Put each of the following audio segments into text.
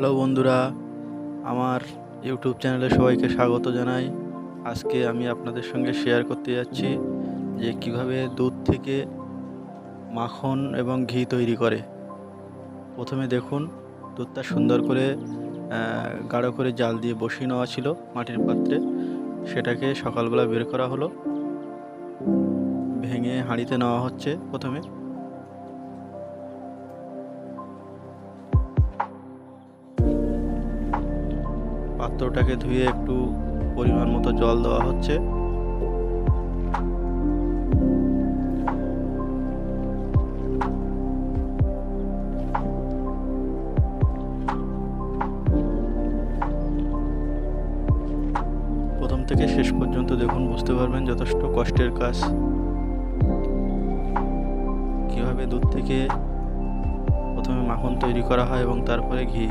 Hello বন্ধুরা, আমার YouTube চ্যানেলে সবাইকে স্বাগত জানাই। আজকে আমি আপনাদের সঙ্গে শেয়ার করতে যাচ্ছি যে কিভাবে দুধ থেকে মাখন এবং ঘি তৈরি করে। প্রথমে দেখুন, দুধটা সুন্দর করে গাঢ় করে জাল দিয়ে বসিয়ে নেওয়া ছিল মাটির পাত্রে। সেটাকে সকালবেলা বের করা হলো, ভেঙে হাঁড়িতে নেওয়া হচ্ছে। প্রথমে পাত্রটাকে ধুয়ে একটু পরিমাণ মতো জল দেওয়া হচ্ছে। প্রথম থেকে শেষ পর্যন্ত দেখুন, বুঝতে পারবেন যথেষ্ট কষ্টের কাজ। কিভাবে দুধ থেকে প্রথমে মাখন তৈরি করা হয় এবং তারপরে ঘি,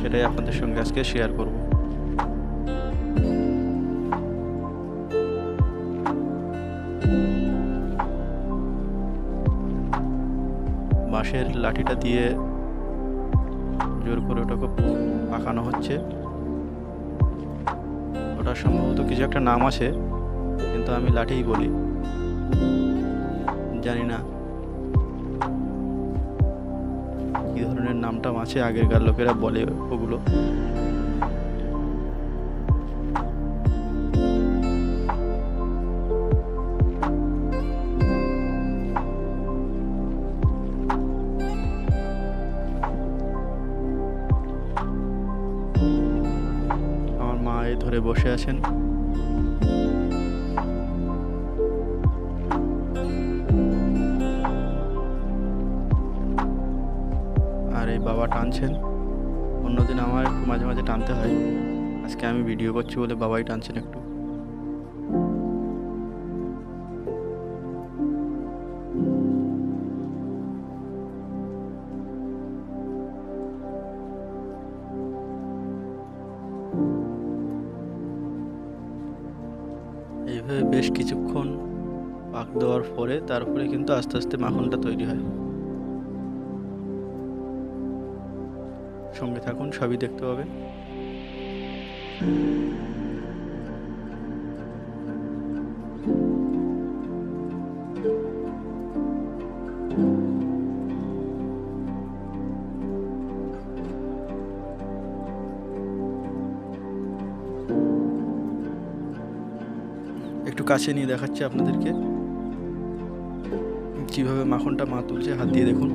সেটাই আপনাদের সঙ্গে আজকে শেয়ার করব। বাঁশের লাঠিটা দিয়ে জোর করে ওটাকে পাকানো হচ্ছে। ওটা সম্ভবত কিছু একটা নাম আছে, কিন্তু আমি লাঠিই বলি, জানি না কি ধরনের নামটা আছে। আগেরকার লোকেরা বলে ওগুলো। আমার মা এই ধরে বসে আছেন। আর এই বাবা টানছেন। অন্যদিন আমার একটু মাঝে মাঝে টানতে হয়, আজকে আমি ভিডিও করছি বলে বাবাই টানছেন একটু। এইভাবে বেশ কিছুক্ষণ পাক দেওয়ার পরে তারপরে কিন্তু আস্তে আস্তে মাখনটা তৈরি হয়। সঙ্গে থাকুন, সবই দেখতে পাবেন। একটু কাছে নিয়ে দেখাচ্ছি আপনাদেরকে কিভাবে মাখনটা মা তুলছে। হাত দিয়ে দেখুন।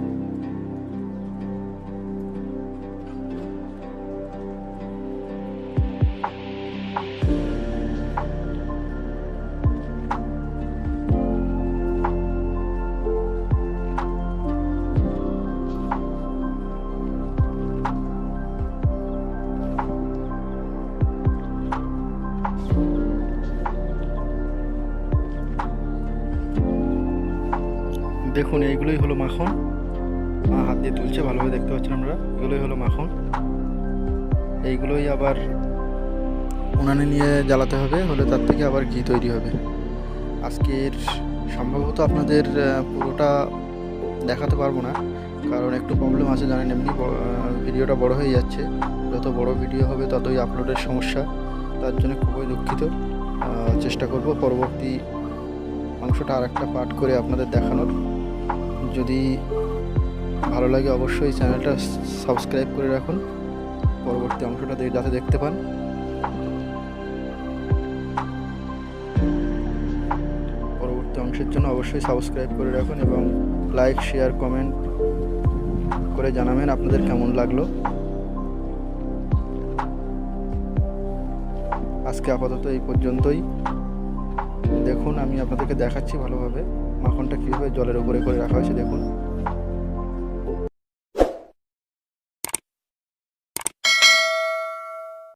দেখুন, এইগুলোই হলো মাখন। মা হাত দিয়ে তুলছে, ভালোভাবে দেখতে পাচ্ছেন আমরা। এগুলোই হলো মাখন। এইগুলোই আবার উনানে নিয়ে জ্বালাতে হবে, হলে তার থেকে আবার ঘি তৈরি হবে। আজকের সম্ভবত আপনাদের পুরোটা দেখাতে পারবো না, কারণ একটু প্রবলেম আছে, জানেন। এমনি ভিডিওটা বড় হয়ে যাচ্ছে। যত বড় ভিডিও হবে ততই আপলোডের সমস্যা, তার জন্য খুবই দুঃখিত। চেষ্টা করব পরবর্তী অংশটা আর একটা পার্ট করে আপনাদের দেখানোর। যদি ভালো লাগে অবশ্যই চ্যানেলটা সাবস্ক্রাইব করে রাখুন, পরবর্তী অংশটা যাতে দেখতে পান। পরবর্তী অংশের জন্য অবশ্যই সাবস্ক্রাইব করে রাখুন এবং লাইক, শেয়ার, কমেন্ট করে জানাবেন আপনাদের কেমন লাগলো। আজকে আপাতত এই পর্যন্তই। দেখুন, আমি আপনাদেরকে দেখাচ্ছি ভালোভাবে মাখনটা কীভাবে জলের উপরে করে রাখা হয়েছে। দেখুন।